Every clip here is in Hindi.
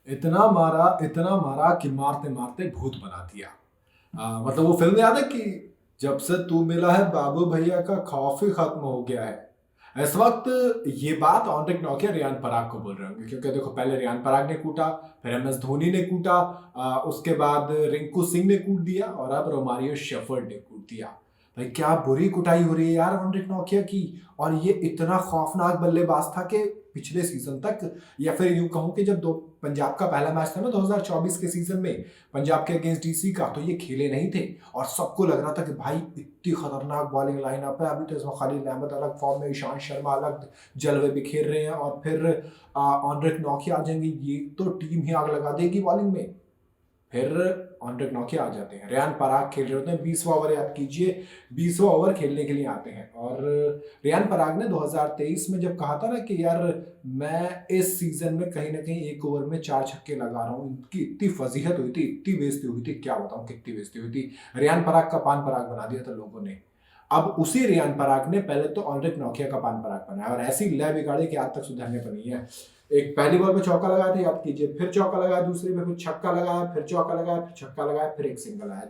इतना मारा कि मारते-मारते भूत बना दिया। मतलब वो फ़िल्म याद है कि जब से तू मिला है बाबू भैया का खौफ ही खत्म हो गया है। इस वक़्त ये बात एंड्रिक नोकिया रियान पराग को बोल रहे होंगे क्योंकि देखो पहले रियान पराग ने कूटा, फिर एमएस धोनी ने कूटा, उसके बाद रिंकू सिंह ने कूट दिया और अब रोमारियो शेफर्ड ने कूट दिया। भाई क्या बुरी कुटाई हो रही है यार एंड्रिक नोकिया की। और ये इतना खौफनाक बल्लेबाज था कि पिछले सीज़न तक, या फिर यूँ कहूँ कि जब दो पंजाब का पहला मैच था ना 2024 के सीज़न में पंजाब के अगेंस्ट डीसी का, तो ये खेले नहीं थे और सबको लग रहा था कि भाई इतनी खतरनाक बॉलिंग लाइनअप है। अभी तो इसमें खालिद अहमद अलग फॉर्म में, ईशांत शर्मा अलग जलवे बिखेर रहे हैं और फिर एंड्रिक नोकिया आ जाएंगे, ये तो टीम ही आग लगा देगी बॉलिंग में। फिर एंड्रिक नोकिया आ जाते हैं, रियान पराग खेल रहे होते हैं 20वां ओवर, याद कीजिए 20वां ओवर खेलने के लिए आते हैं। और रियान पराग ने 2023 में जब कहा था ना कि यार मैं इस सीजन में कहीं ना कहीं एक ओवर में 4 छक्के लगा रहा हूँ, इनकी इतनी फजीहत हुई थी, इतनी बेइज्जती हुई थी, क्या बताऊँ कितनी बेइज्जती हुई थी। रियान पराग का पान पराग बना दिया था लोगों ने। अब उसी रियान पराग ने पहले तो एंड्रिक नोकिया का पान पराग बनाया और ऐसी लय बिगाड़ी कि आज तक सुधरने पर नहीं है। एक पहली बॉल पे चौका लगाया था, याद कीजिए, फिर चौका लगाया दूसरी पे, फिर छक्का लगाया, फिर चौका लगाया, फिर छक्का लगाया, फिर एक सिंगल आया।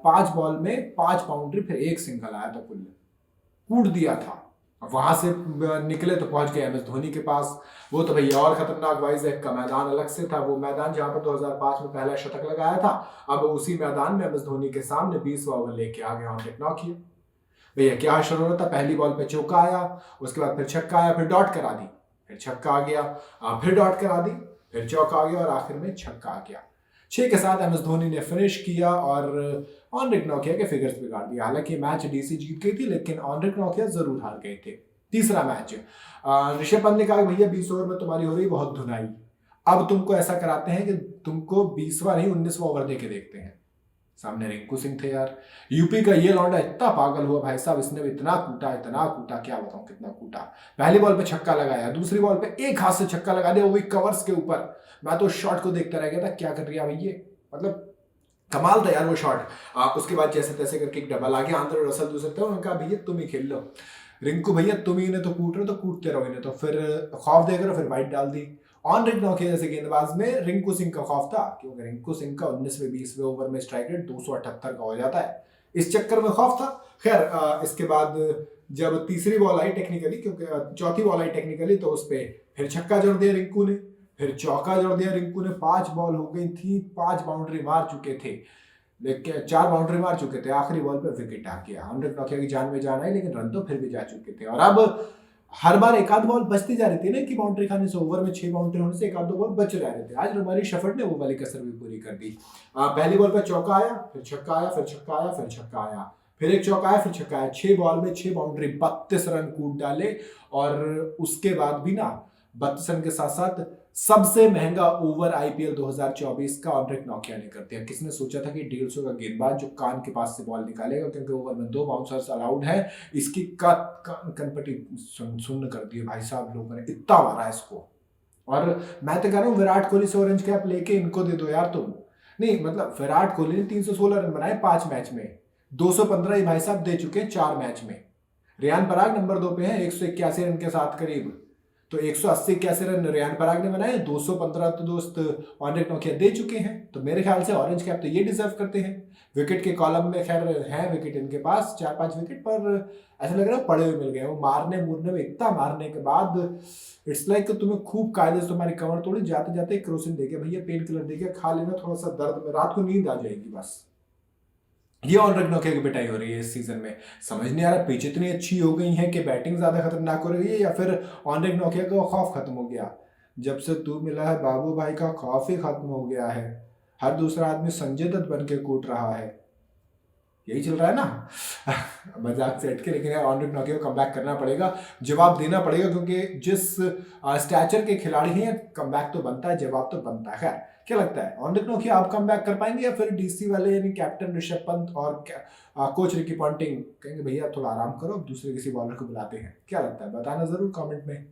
5 बॉल में 5 बाउंड्री, फिर एक सिंगल आया था, कुल कूट दिया था। वहां से निकले तो पहुंच गए एमएस धोनी के पास। वो तो भैया और खतरनाक, वाइजैक का मैदान अलग से था, वो मैदान जहां पर 2005 में पहला शतक लगाया था, अब उसी मैदान में एमएस धोनी के सामने 20वां ओवर लेके आ गया एंड्रिक नोकिया। भैया क्या शरूरत था, पहली बॉल पे चौका आया, उसके बाद फिर छक्का आया, फिर डॉट करा दी, फिर छक्का आ गया, फिर डॉट करा दी, फिर चौका आ गया और आखिर में छक्का आ गया। 6 के साथ एमएस धोनी ने फिनिश किया और एंड्रिक नोकिया के फिगर्स बिगाड़ दिया। हालांकि मैच डीसी जीत गई थी लेकिन एंड्रिक नोकिया जरूर हार गए थे। तीसरा मैच, ऋषभ पंत ने कहा भैया 20 ओवर में तुम्हारी हो रही बहुत धुनाई, अब तुमको ऐसा कराते हैं कि तुमको 20वां नहीं 19वां ओवर दे के देखते हैं। सामने रिंकू सिंह थे यार, यूपी का ये लौंडा इतना पागल हुआ भाई साहब, इसने भी इतना कूटा, क्या बताऊं कितना कूटा। पहली बॉल पे छक्का लगाया, दूसरी बॉल पे एक हाथ से छक्का लगा दिया, वो भी कवर्स के ऊपर। मैं तो शॉट को देखता रह गया था, क्या कर रही है भैया, मतलब कमाल था यार वो शॉट। उसके बाद जैसे तैसे करके एक डबल आ गया, आंद्रे रसल दूसरे थे, उन्होंने कहा भैया तुम ही खेल लो, रिंकू भैया तुम ही इन्हें तो कूट रहे हो तो कूटते रहो इन्हें, तो फिर खौफ देकर फिर वाइट डाल दी। एंड्रिक नोकिया जैसे गेंदबाज में रिंकू सिंह का खौफ था, क्योंकि रिंकू सिंह का 19वें 20वें ओवर में स्ट्राइक रेट 278 का हो जाता है, इस चक्कर में खौफ था। खैर इसके बाद जब तीसरी बॉल आई टेक्निकली, क्योंकि चौथी बॉल आई टेक्निकली, तो उस पर फिर छक्का जोड़ दिया रिंकू ने, फिर चौका जोड़ दिया रिंकू ने। 5 बॉल हो गई थी, 5 बाउंड्री मार चुके थे, लेकिन 4 बाउंड्री मार चुके थे, आखिरी बॉल पे विकेट आ गया। एंड्रिक नोकिया की जान में जान आई, लेकिन रन तो फिर भी जा चुके थे। और अब हर बार एक आध बॉल बचती जा रही थी ना कि बाउंड्री खाने से, ओवर में 6 बाउंड्री होने से एक आध दो बॉल बच जा रहे थे। आज रोमारियो शेफर्ड ने वो वाली कसर भी पूरी कर दी। पहली बॉल पर चौका आया, फिर छक्का आया, फिर छक्का आया, फिर छक्का आया, फिर एक चौका आया, फिर छक्का आया। 6 बॉल में 6 बाउंड्री, 32 रन कूट डाले। और उसके बाद भी ना 32 रन के साथ साथ सबसे महंगा ओवर आईपीएल 2024 का एंड्रिक नोकिया ने कर दिया। किसने सोचा था कि 150 का गेंदबाज जो कान के पास से बॉल निकालेगा, क्योंकि ओवर में 2 बाउंसर्स अलाउड है, इसकी कनपटी सुन्न कर दी भाई साहब, लोगों ने इतना मारा इसको। और मैं तो कह रहा हूँ विराट कोहली से ऑरेंज कैप लेके इनको दे दो यार तुम। नहीं मतलब विराट कोहली ने 316 रन बनाए 5 मैच में, 215 ही भाई साहब दे चुके हैं 4 मैच में। रियान पराग नंबर 2 पे है 181 रन के साथ करीब, तो 180-81 रन रियान पराग ने बनाए, 215 तो दोस्त एंड्रिक नोकिया दे चुके हैं। तो मेरे ख्याल से ऑरेंज कैप तो ये डिजर्व करते हैं। विकेट के कॉलम में खैर है विकेट इनके पास 4-5 विकेट, पर ऐसा लग रहा है पड़े हुए मिल गए। वो मारने मुरने में इतना मारने के बाद इट्स लाइक तुम्हें खूब कायदे से तुम्हारी कमर तोड़ी, जाते जाते क्रोसिन देके भैया पेन किलर देके खा लेना, थोड़ा सा दर्द में रात को नींद आ जाएगी बस। ये एंड्रिक नोकिया की पिटाई हो रही है इस सीजन में। समझ नहीं आ रहा पिच इतनी अच्छी हो गई है कि बैटिंग ज्यादा खतरनाक हो रही है, या फिर एंड्रिक नोकिया का खौफ खत्म हो गया। जब से तू मिला है बाबू भाई का खौफ ही खत्म हो गया है, हर दूसरा आदमी संजय दत्त बन के कूट रहा है, यही चल रहा है ना। मजाक से हटके, लेकिन यार एंड्रिक नोकिया को कमबैक करना पड़ेगा, जवाब देना पड़ेगा, क्योंकि जिस स्टैचर के खिलाड़ी हैं कमबैक तो बनता है, जवाब तो बनता है। खैर क्या लगता है एंड्रिक नोकिया आप कमबैक कर पाएंगे, या फिर डीसी वाले यानी कैप्टन ऋषभ पंत और कोच रिकी पॉन्टिंग कहेंगे भैया थोड़ा आराम करो, दूसरे किसी बॉलर को बुलाते हैं? क्या लगता है, बताना जरूर कमेंट में।